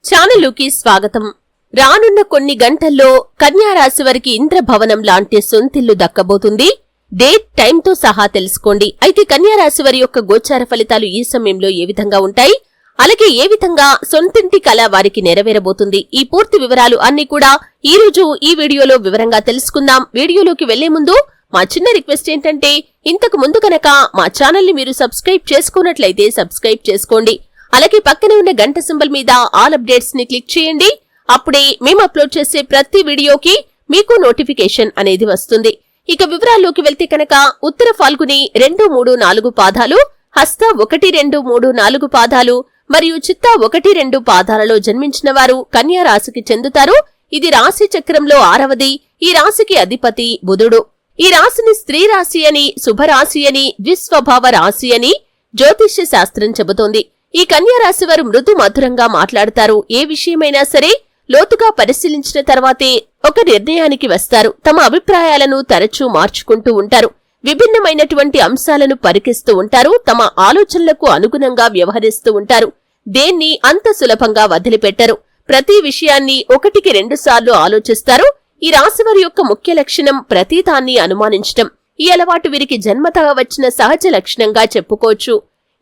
ఛానలుకి స్వాగతం. రానున్న కొన్ని గంటల్లో కన్యా రాశి వారికి ఇంద్రభవనం లాంటి సొంతిల్లు దక్కబోతుంది. డేట్ టైంతో సహా తెలుసుకోండి. అయితే కన్యా రాశి వారి యొక్క గోచార ఫలితాలు ఈ సమయంలో ఏ విధంగా ఉంటాయి, అలాగే ఏ విధంగా సొంతింటి కల వారికి నెరవేరబోతుంది, ఈ పూర్తి వివరాలు అన్ని కూడా ఈ రోజు ఈ వీడియోలో వివరంగా తెలుసుకుందాం. వీడియోలోకి వెళ్లే ముందు మా చిన్న రిక్వెస్ట్ ఏంటంటే, ఇంతకు ముందు కనుక మా ఛానల్ ని మీరు సబ్స్క్రైబ్ చేసుకున్నట్లయితే సబ్స్క్రైబ్ చేసుకోండి. అలాగే పక్కనే ఉన్న గంట సింబల్ మీద ఆల్ అప్డేట్స్ ని క్లిక్ చేయండి. అప్పుడే మేము అప్లోడ్ చేసే ప్రతి వీడియోకి మీకు నోటిఫికేషన్ అనేది వస్తుంది. ఇక వివరాల్లోకి వెళ్తే కనుక ఉత్తర ఫాల్గుని 2, 3, 4 పాదాలు, హస్త 1, 2, 3, 4 పాదాలు మరియు చిత్త 1, 2 పాదాలలో జన్మించిన వారు కన్యా రాశికి చెందుతారు. ఇది రాశి చక్రంలో 6వది. ఈ రాశికి అధిపతి బుధుడు. ఈ రాశిని స్త్రీ రాశి అని, శుభరాశి అని, ద్విస్వభావ రాశి అని జ్యోతిష్య శాస్త్రం చెబుతోంది. ఈ కన్యా రాశి వారు మృదు మధురంగా మాట్లాడతారు. ఏ విషయమైనా సరే లోతుగా పరిశీలించిన తర్వాతే ఒక నిర్ణయానికి వస్తారు. తమ అభిప్రాయాలను తరచూ మార్చుకుంటూ ఉంటారు. విభిన్నమైనటువంటి అంశాలను పరికిస్తూ ఉంటారు. తమ ఆలోచనలకు అనుగుణంగా వ్యవహరిస్తూ ఉంటారు. దేన్ని అంత సులభంగా వదిలిపెట్టరు. ప్రతి విషయాన్ని 1కి 2 సార్లు ఆలోచిస్తారు. ఈ రాశివారి యొక్క ముఖ్య లక్షణం ప్రతీదాన్ని అనుమానించటం. ఈ అలవాటు వీరికి జన్మతః వచ్చిన సహజ లక్షణంగా చెప్పుకోవచ్చు.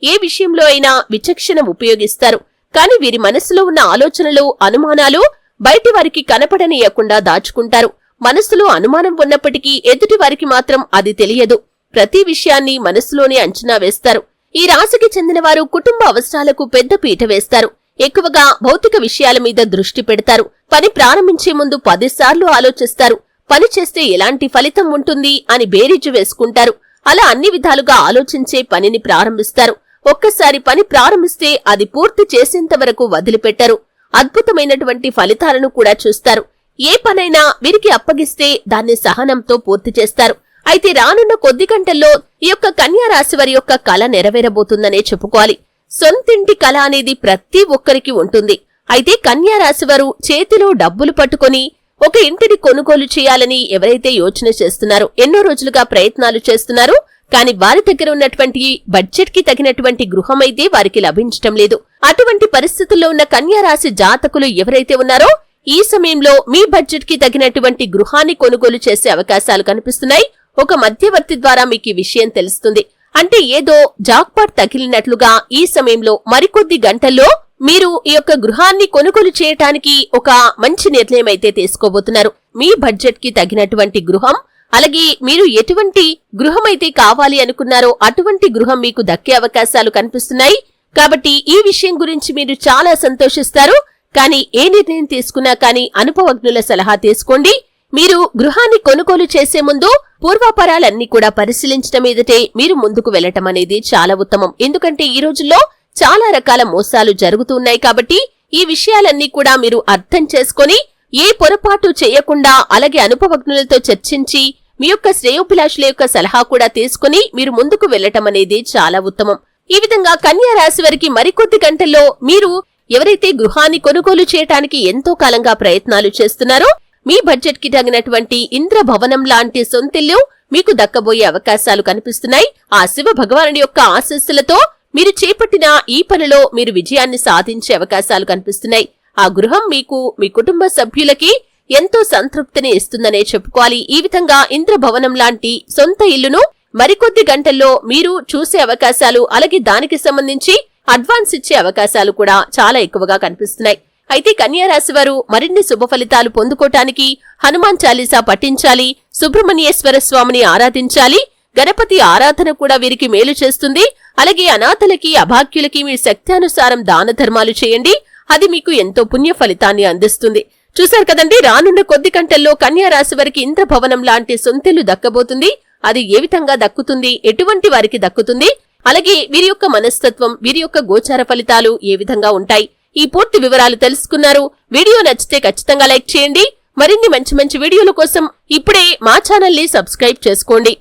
ఏ విషయంలో అయినా విచక్షణ ఉపయోగిస్తారు. కాని వీరి మనసులో ఉన్న ఆలోచనలు, అనుమానాలు బయటి వారికి కనపడనీయకుండా దాచుకుంటారు. మనసులో అనుమానం ఉన్నప్పటికీ ఎదుటి వారికి మాత్రం అది తెలియదు. ప్రతి విషయాన్ని మనసులోనే అంచనా వేస్తారు. ఈ రాశికి చెందిన వారు కుటుంబ అవసరాలకు పెద్ద పీట వేస్తారు. ఎక్కువగా భౌతిక విషయాల మీద దృష్టి పెడతారు. పని ప్రారంభించే ముందు 10 సార్లు ఆలోచిస్తారు. పని చేస్తే ఎలాంటి ఫలితం ఉంటుంది అని బేరీజు వేసుకుంటారు. అలా అన్ని విధాలుగా ఆలోచించే పనిని ప్రారంభిస్తారు. ఒక్కసారి పని ప్రారంభిస్తే అది పూర్తి చేసేంత వరకు వదిలిపెట్టరు. అద్భుతమైనటువంటి ఫలితాలను కూడా చూస్తారు. ఏ పనైనా వీరికి అప్పగిస్తే దాన్ని సహనంతో పూర్తి చేస్తారు. అయితే రానున్న కొద్ది గంటల్లో ఈ యొక్క కన్యా రాశి వారి యొక్క కల నెరవేరబోతుందనే చెప్పుకోవాలి. సొంతింటి కల అనేది ప్రతి ఒక్కరికి ఉంటుంది. అయితే కన్యా రాశి వారు చేతిలో డబ్బులు పట్టుకొని ఒక ఇంటిని కొనుగోలు చేయాలని ఎవరైతే యోచన చేస్తున్నారో, ఎన్నో రోజులుగా ప్రయత్నాలు చేస్తున్నారు, కానీ వారి దగ్గర ఉన్నటువంటి బడ్జెట్ కి తగినటువంటి గృహమైతే వారికి లభించటం లేదు. అటువంటి పరిస్థితుల్లో ఉన్న కన్యా రాశి జాతకులు ఎవరైతే ఉన్నారో ఈ సమయంలో మీ బడ్జెట్ కి తగినటువంటి గృహాన్ని కొనుగోలు చేసే అవకాశాలు కనిపిస్తున్నాయి. ఒక మధ్యవర్తి ద్వారా మీకు ఈ విషయం తెలుస్తుంది. అంటే ఏదో జాక్పాట్ తగిలినట్లుగా ఈ సమయంలో మరికొద్ది గంటల్లో మీరు ఈ యొక్క గృహాన్ని కొనుగోలు చేయటానికి ఒక మంచి నిర్ణయం అయితే తీసుకోబోతున్నారు. మీ బడ్జెట్ కి తగినటువంటి గృహం, అలాగే మీరు ఎటువంటి గృహమైతే కావాలి అనుకున్నారో అటువంటి గృహం మీకు దక్కే అవకాశాలు కనిపిస్తున్నాయి. కాబట్టి ఈ విషయం గురించి మీరు చాలా సంతోషిస్తారు. కానీ ఏ నిర్ణయం తీసుకున్నా కానీ అనుభవజ్ఞుల సలహా తీసుకోండి. మీరు గృహాన్ని కొనుగోలు చేసే ముందు పూర్వాపరాలన్నీ కూడా పరిశీలించడం మీదటే మీరు ముందుకు వెళ్లటం అనేది చాలా ఉత్తమం. ఎందుకంటే ఈ రోజుల్లో చాలా రకాల మోసాలు జరుగుతున్నాయి. కాబట్టి ఈ విషయాలన్నీ కూడా మీరు అర్థం చేసుకొని ఏ పొరపాటు చేయకుండా, అలాగే అనుభవజ్ఞులతో చర్చించి మీ యొక్క శ్రేయోభిలాషుల యొక్క సలహా కూడా తీసుకుని మీరు ముందుకు వెళ్లటం అనేది చాలా ఉత్తమం. ఈ విధంగా కన్యా రాశి వారికి మరికొద్ది గంటల్లో మీరు ఎవరైతే గృహాన్ని కొనుగోలు చేయటానికి ఎంతో కాలంగా ప్రయత్నాలు చేస్తున్నారో మీ బడ్జెట్ కి తగినటువంటి ఇంద్రభవనం లాంటి సొంతిల్లు మీకు దక్కబోయే అవకాశాలు కనిపిస్తున్నాయి. ఆ శివ భగవానుడి యొక్క ఆశీస్సులతో మీరు చేపట్టిన ఈ పనిలో మీరు విజయాన్ని సాధించే అవకాశాలు కనిపిస్తున్నాయి. ఆ గృహం మీకు, మీ కుటుంబ సభ్యులకి ఎంతో సంతృప్తిని ఇస్తుందనే చెప్పుకోవాలి. ఈ విధంగా ఇంద్రభవనం లాంటి సొంత ఇల్లును మరికొద్ది గంటల్లో మీరు చూసే అవకాశాలు, అలాగే దానికి సంబంధించి అడ్వాన్స్ ఇచ్చే అవకాశాలు కూడా చాలా ఎక్కువగా కనిపిస్తున్నాయి. అయితే కన్యా రాశి వారు మరిన్ని శుభ ఫలితాలు పొందుకోవటానికి హనుమాన్ చాలీసా పఠించాలి, సుబ్రహ్మణ్యేశ్వర స్వామిని ఆరాధించాలి. గణపతి ఆరాధన కూడా వీరికి మేలు చేస్తుంది. అలాగే అనాథలకి, అభాగ్యులకి మీ శక్త్యానుసారం దాన ధర్మాలు చేయండి. అది మీకు ఎంతో పుణ్య ఫలితాన్ని అందిస్తుంది. చూశారు కదండి, రానున్న కొద్ది గంటల్లో కన్యా రాశి వారికి ఇంద్రభవనం లాంటి సొంతిల్లు దక్కబోతుంది. అది ఏ విధంగా దక్కుతుంది, ఎటువంటి వారికి దక్కుతుంది, అలాగే వీరి యొక్క మనస్తత్వం, వీరి యొక్క గోచార ఫలితాలు ఏ విధంగా ఉంటాయి, ఈ పూర్తి వివరాలు తెలుసుకున్నారు. వీడియో నచ్చితే ఖచ్చితంగా లైక్ చేయండి. మరిన్ని మంచి మంచి వీడియోల కోసం ఇప్పుడే మా ఛానల్ ని సబ్స్క్రైబ్ చేసుకోండి.